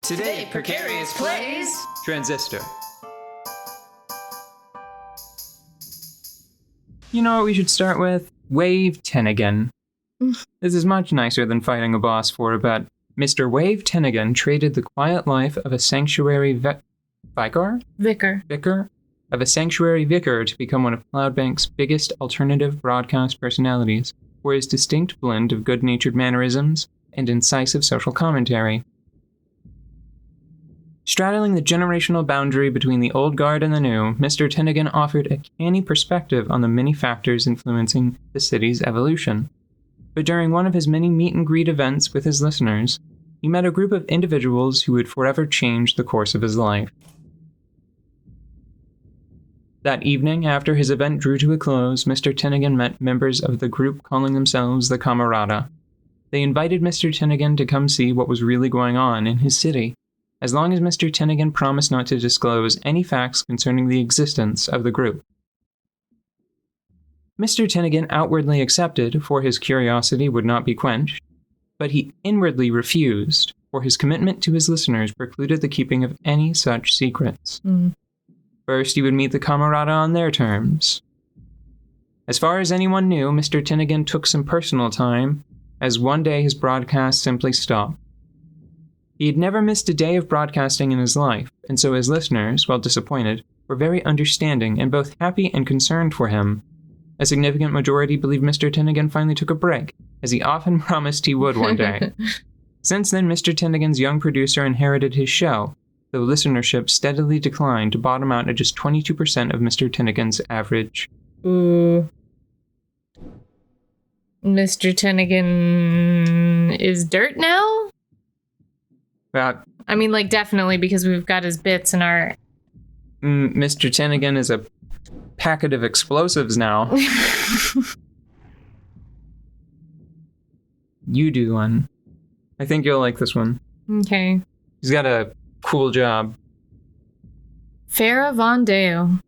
Today, Precarious plays Transistor. You know what we should start with? Wave 10 again. This is much nicer than fighting a boss for, but Mr. Wave Tennigan traded the quiet life of a sanctuary vicar of a sanctuary vicar to become one of Cloudbank's biggest alternative broadcast personalities for his distinct blend of good-natured mannerisms and incisive social commentary. Straddling the generational boundary between the old guard and the new, Mr. Tennigan offered a canny perspective on the many factors influencing the city's evolution. But during one of his many meet-and-greet events with his listeners, he met a group of individuals who would forever change the course of his life. That evening, after his event drew to a close, Mr. Tennigan met members of the group calling themselves the Camarada. They invited Mr. Tennigan to come see what was really going on in his city, as long as Mr. Tennigan promised not to disclose any facts concerning the existence of the group. Mr. Tennigan outwardly accepted, for his curiosity would not be quenched, but he inwardly refused, for his commitment to his listeners precluded the keeping of any such secrets. First, he would meet the Camarada on their terms. As far as anyone knew, Mr. Tennigan took some personal time, as one day his broadcast simply stopped. He had never missed a day of broadcasting in his life, and so his listeners, while disappointed, were very understanding and both happy and concerned for him. A significant majority believed Mr. Tennigan finally took a break, as he often promised he would one day. Since then, Mr. Tennigan's young producer inherited his show, though listenership steadily declined to bottom out at just 22% of Mr. Tennigan's average. Ooh. Mr. Tennigan is dirt now? I mean, like, definitely, because we've got his bits in our... Mr. Tennigan is a packet of explosives now. You do one. I think you'll like this one. Okay. He's got a cool job. Farah Von Dale.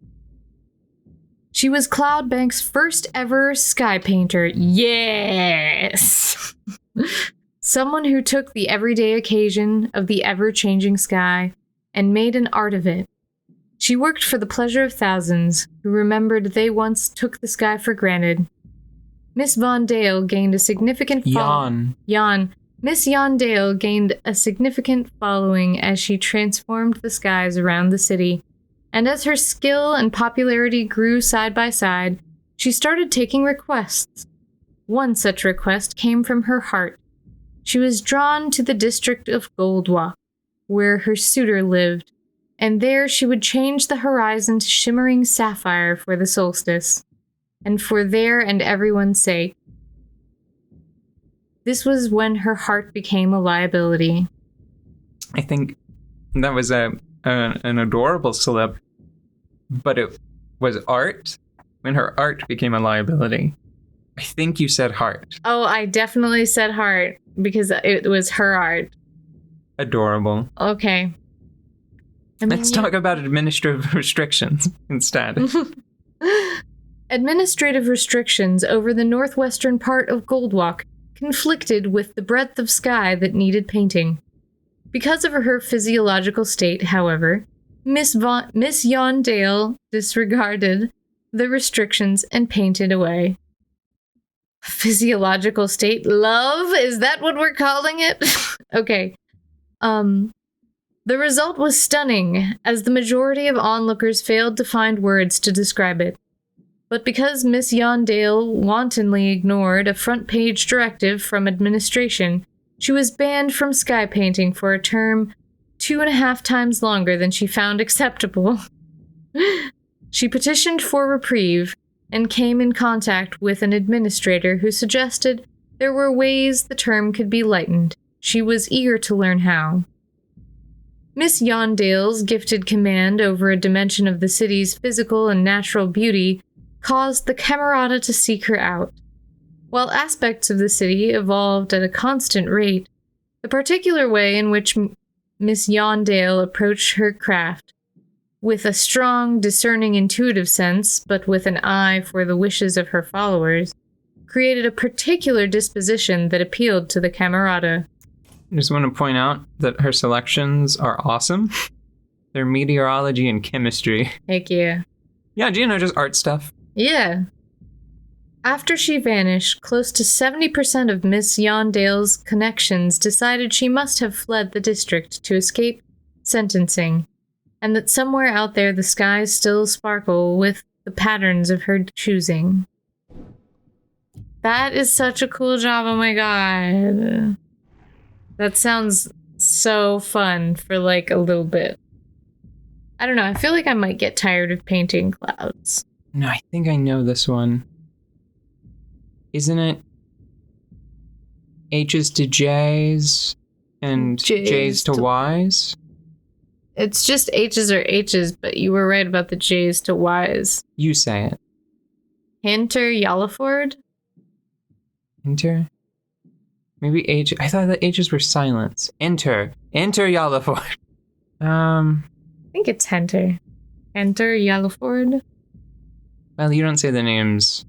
She was Cloudbank's first ever sky painter. Yes! Someone who took the everyday occasion of the ever-changing sky and made an art of it. She worked for the pleasure of thousands who remembered they once took the sky for granted. Miss Von Dale gained a significant Miss Yondale gained a significant following as she transformed the skies around the city, and as her skill and popularity grew side by side, she started taking requests. One such request came from her heart. She was drawn to the district of Goldwalk, where her suitor lived, and there she would change the horizon to shimmering sapphire for the solstice, and for their and everyone's sake. This was when her heart became a liability. I think that was an adorable slip, but it was art when her art became a liability. I think you said heart. Oh, I definitely said heart, because it was her art. Adorable. Okay. Let's talk about administrative restrictions instead. Administrative restrictions over the northwestern part of Goldwalk conflicted with the breadth of sky that needed painting. Because of her physiological state, however, Miss Yondale disregarded the restrictions and painted away. Physiological state? Love? Is that what we're calling it? Okay. The result was stunning, as the majority of onlookers failed to find words to describe it. But because Miss Yondale wantonly ignored a front-page directive from administration, she was banned from sky painting for a term 2.5 times longer than she found acceptable. She petitioned for reprieve and came in contact with an administrator who suggested there were ways the term could be lightened. She was eager to learn how. Miss Yondale's gifted command over a dimension of the city's physical and natural beauty caused the Camarada to seek her out. While aspects of the city evolved at a constant rate, the particular way in which Miss Yondale approached her craft, with a strong, discerning, intuitive sense, but with an eye for the wishes of her followers, created a particular disposition that appealed to the Camarada. I just want to point out that her selections are awesome. They're meteorology and chemistry. Heck yeah. Yeah, do you know, just art stuff? Yeah. After she vanished, close to 70% of Miss Yondale's connections decided she must have fled the district to escape sentencing, and that somewhere out there the skies still sparkle with the patterns of her choosing. That is such a cool job, oh my god. That sounds so fun for like a little bit. I don't know, I feel like I might get tired of painting clouds. No, I think I know this one. Isn't it H's to J's and J's to Y's? It's just H's or H's, but you were right about the J's to Y's. You say it. Hinter Yallaford? Enter? Maybe H. I thought the H's were silence. Enter Yallaford. I think it's Hinter. Hinter Yallaford? Well, you don't say the names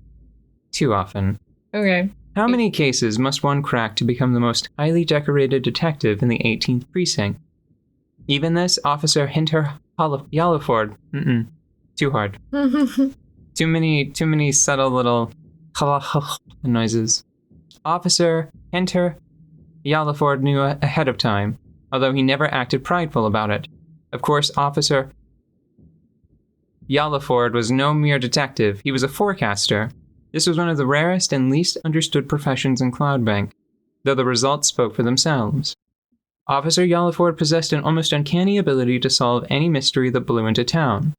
too often. Okay. How many cases must one crack to become the most highly decorated detective in the 18th precinct? Even this, Officer Hinter Yallaford. Too hard. Too many subtle little noises. Officer Hinter Yallaford knew ahead of time, although he never acted prideful about it. Of course, Officer Yallaford was no mere detective, he was a forecaster. This was one of the rarest and least understood professions in Cloudbank, though the results spoke for themselves. Officer Yallaford possessed an almost uncanny ability to solve any mystery that blew into town.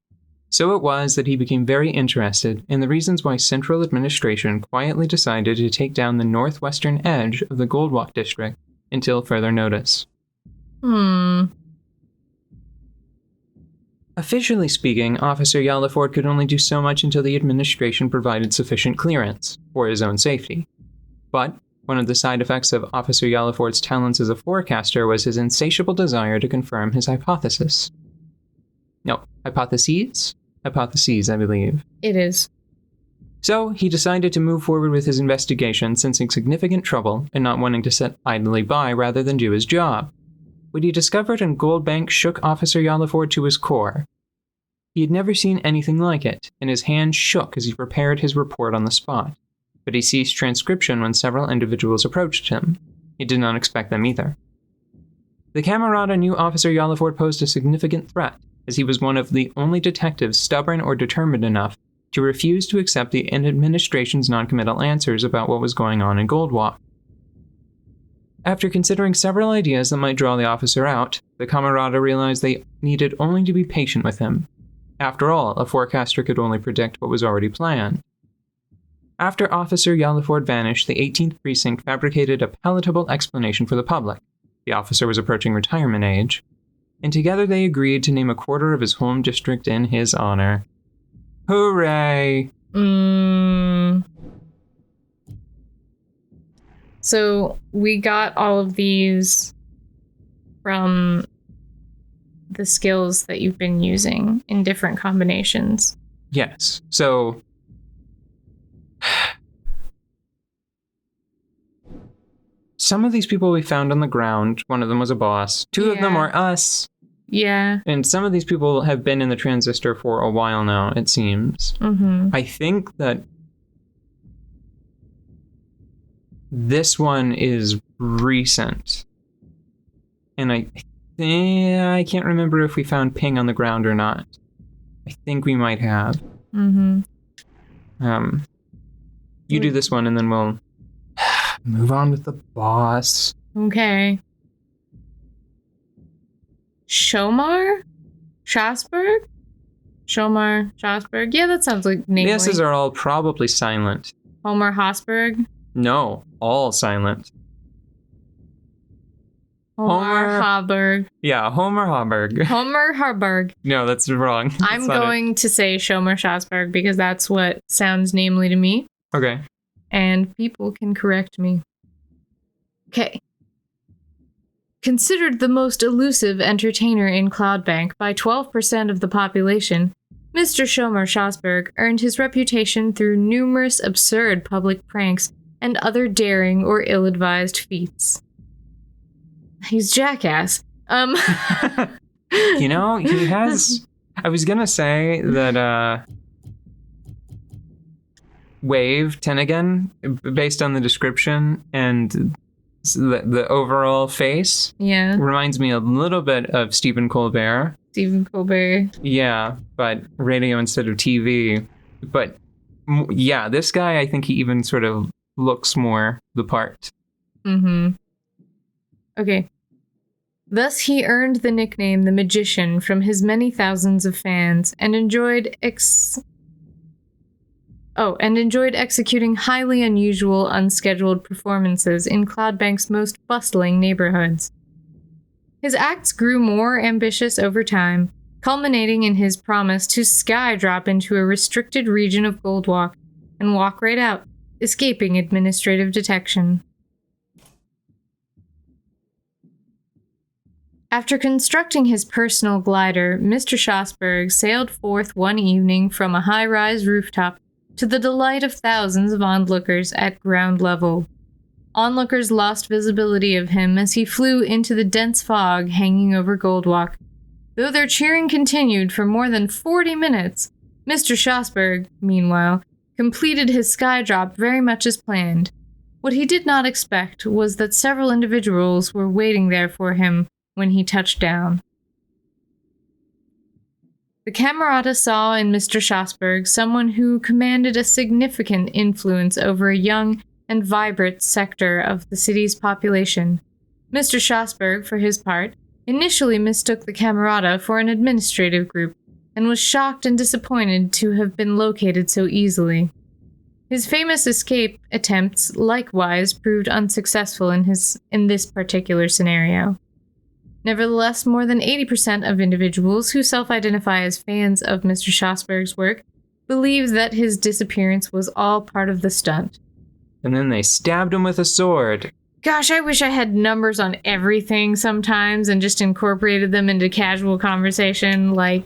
So it was that he became very interested in the reasons why Central Administration quietly decided to take down the northwestern edge of the Goldwalk District until further notice. Officially speaking, Officer Yallaford could only do so much until the administration provided sufficient clearance for his own safety. But one of the side effects of Officer Yallaford's talents as a forecaster was his insatiable desire to confirm his hypothesis. No, hypotheses? Hypotheses, I believe. It is. So, he decided to move forward with his investigation, sensing significant trouble and not wanting to sit idly by rather than do his job. What he discovered in Goldbank shook Officer Yallaford to his core. He had never seen anything like it, and his hands shook as he prepared his report on the spot. But he ceased transcription when several individuals approached him. He did not expect them either. The Camerata knew Officer Yallaford posed a significant threat, as he was one of the only detectives stubborn or determined enough to refuse to accept the administration's noncommittal answers about what was going on in Goldwalk. After considering several ideas that might draw the officer out, the Camerata realized they needed only to be patient with him. After all, a forecaster could only predict what was already planned. After Officer Yallaford vanished, the 18th precinct fabricated a palatable explanation for the public. The officer was approaching retirement age, and together they agreed to name a quarter of his home district in his honor. Hooray! So we got all of these from the skills that you've been using in different combinations. Yes. So some of these people we found on the ground. One of them was a boss. Two of them are us. Yeah. And some of these people have been in the Transistor for a while now, it seems. I think that this one is recent. And I can't remember if we found Ping on the ground or not. I think we might have. You do this one and then we'll move on with the boss. Okay. Shomar? Strasberg? Shomar Strasberg? Yeah, that sounds like name. The S's are all probably silent. Homer Hosberg? No, all silent. Homer Harburg. Yeah, Homer Harburg. Homer Harburg. No, that's wrong. I'm going to say Shomer Strasberg because that's what sounds namely to me. Okay. And people can correct me. Okay. Considered the most elusive entertainer in Cloudbank by 12% of the population, Mr. Shomer Strasberg earned his reputation through numerous absurd public pranks and other daring or ill-advised feats. He's jackass. You know, he has... I was gonna say that, Wave Tennigan, based on the description and the overall face, Yeah. reminds me a little bit of Stephen Colbert. Stephen Colbert. Yeah, but radio instead of TV. But yeah, this guy, I think he even sort of looks more the part. Mm-hmm. Okay. Thus he earned the nickname the Magician from his many thousands of fans and enjoyed executing highly unusual, unscheduled performances in Cloudbank's most bustling neighborhoods. His acts grew more ambitious over time, culminating in his promise to skydrop into a restricted region of Goldwalk and walk right out, escaping administrative detection. After constructing his personal glider, Mr. Schosberg sailed forth one evening from a high-rise rooftop to the delight of thousands of onlookers at ground level. Onlookers lost visibility of him as he flew into the dense fog hanging over Goldwalk. Though their cheering continued for more than 40 minutes, Mr. Schosberg, meanwhile, completed his skydrop very much as planned. What he did not expect was that several individuals were waiting there for him when he touched down. The Camerata saw in Mr. Schosberg someone who commanded a significant influence over a young and vibrant sector of the city's population. Mr. Schosberg, for his part, initially mistook the Camerata for an administrative group and was shocked and disappointed to have been located so easily. His famous escape attempts likewise proved unsuccessful in this particular scenario. Nevertheless, more than 80% of individuals who self-identify as fans of Mr. Schosberg's work believe that his disappearance was all part of the stunt. And then they stabbed him with a sword. Gosh, I wish I had numbers on everything sometimes and just incorporated them into casual conversation. Like,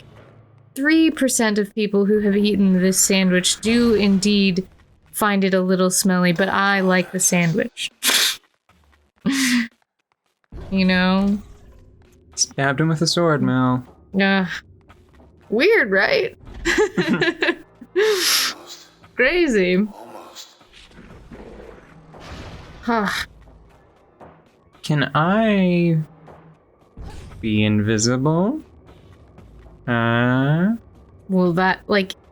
3% of people who have eaten this sandwich do indeed find it a little smelly, but I like the sandwich. You know? Stabbed him with a sword, Mel. Weird, right? Crazy. Almost. Huh. Can I be invisible? Will that,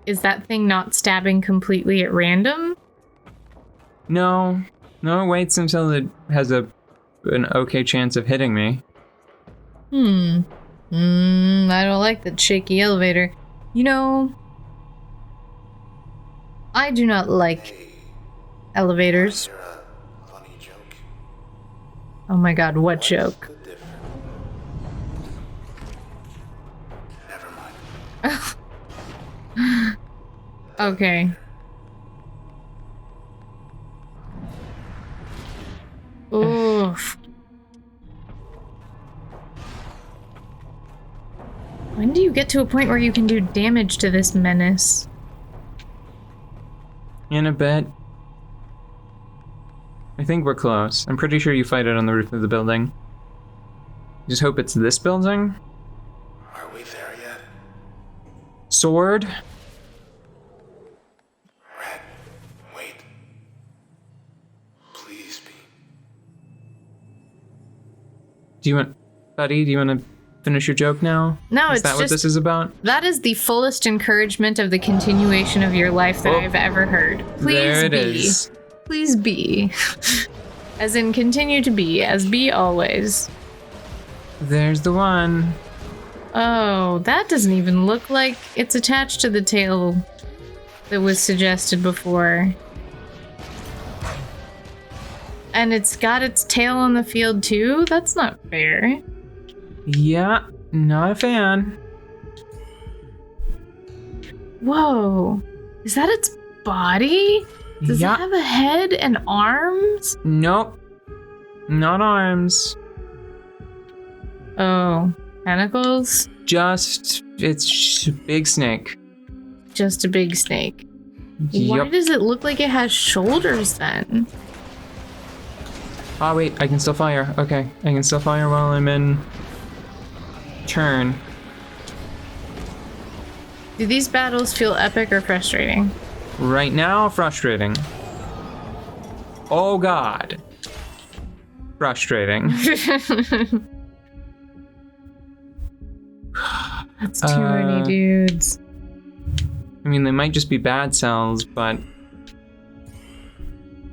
is that thing not stabbing completely at random? No. No, it waits until it has an okay chance of hitting me. I don't like that shaky elevator. You know, I do not like elevators. Hear a funny joke? Oh my god, what joke? Bit different. Never mind. Okay. Oof. When do you get to a point where you can do damage to this menace? In a bit. I think we're close. I'm pretty sure you fight it on the roof of the building. Just hope it's this building. Are we there yet? Sword. Red, wait. Please be. Do you want to finish your joke now? No, Is it's that what just- this is about? That is the fullest encouragement of the continuation of your life that Oh. I've ever heard. Please There it be. is. Please be. As in, continue to be, as be always. There's the one. Oh, that doesn't even look like it's attached to the tail that was suggested before. And it's got its tail on the field too? That's not fair. Yeah, not a fan. Whoa. Is that its body? Does Yeah. it have a head and arms? Nope. Not arms. Oh, tentacles? It's big snake. Just a big snake. Why Yup. does it look like it has shoulders then? Oh, wait, I can still fire. Okay, I can still fire while I'm in turn. Do these battles feel epic or frustrating? Right now, frustrating. Oh, God. Frustrating. That's too many dudes. I mean, they might just be bad cells, but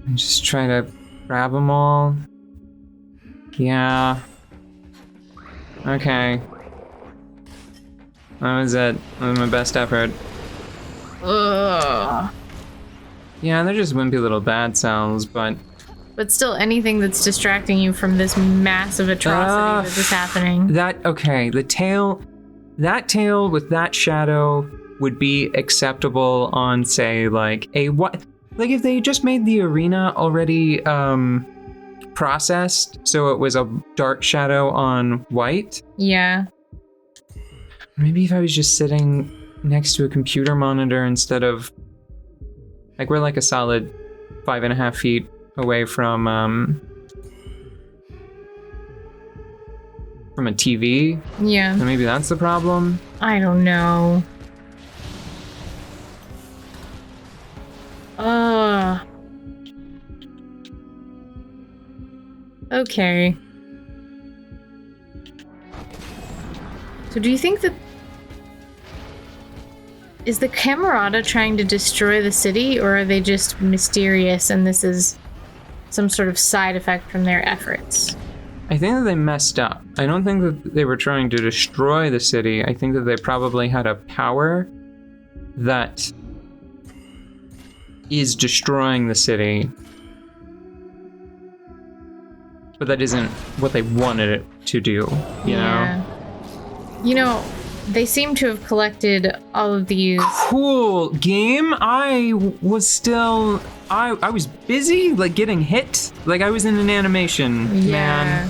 I just try to grab them all. Yeah. Okay. That was it. That was my best effort. Ugh. Yeah, they're just wimpy little bad cells, but... But still, anything that's distracting you from this massive atrocity that is happening. Okay, the tail... That tail with that shadow would be acceptable on, say, like, a what... Like, if they just made the arena already, processed, so it was a dark shadow on white. Yeah. Maybe if I was just sitting next to a computer monitor instead of... Like, we're like a solid 5.5 feet away from a TV. Yeah. So maybe that's the problem. I don't know. Okay. So do you think that... Is the Camerata trying to destroy the city, or are they just mysterious and this is some sort of side effect from their efforts? I think that they messed up. I don't think that they were trying to destroy the city. I think that they probably had a power that is destroying the city. But that isn't what they wanted it to do, you know? You know, they seem to have collected all of these. Cool game. I was still... I was busy, like, getting hit. Like, I was in an animation, man.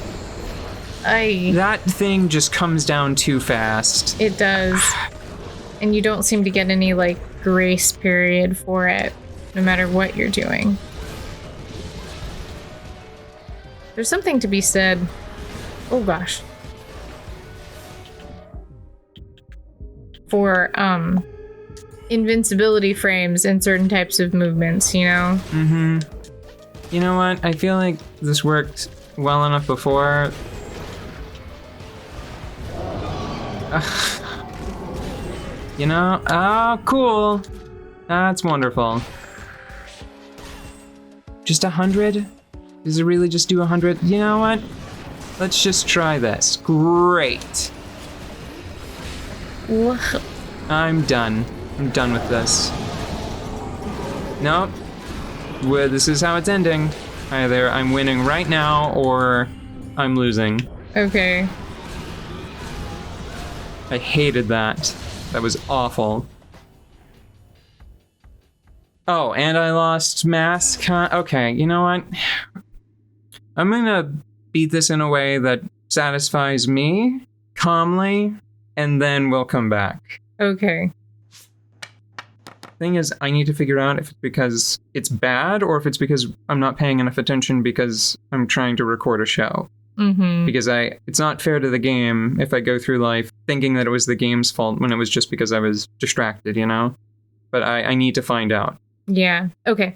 That thing just comes down too fast. It does. And you don't seem to get any, like, grace period for it, no matter what you're doing. There's something to be said. Oh, gosh. For, invincibility frames in certain types of movements, you know? Mm-hmm. You know what? I feel like this worked well enough before. You know? Oh, cool. That's wonderful. Just 100? Does it really just do 100? You know what? Let's just try this. Great. What? I'm done. I'm done with this. Nope. Well, this is how it's ending. Either I'm winning right now or I'm losing. Okay. I hated that. That was awful. Oh, and I lost mass okay, you know what? I'm gonna beat this in a way that satisfies me, calmly, and then we'll come back. Okay. Thing is, I need to figure out if it's because it's bad or if it's because I'm not paying enough attention because I'm trying to record a show. Mm-hmm. Because it's not fair to the game if I go through life thinking that it was the game's fault when it was just because I was distracted, you know? But I need to find out. Yeah. Okay.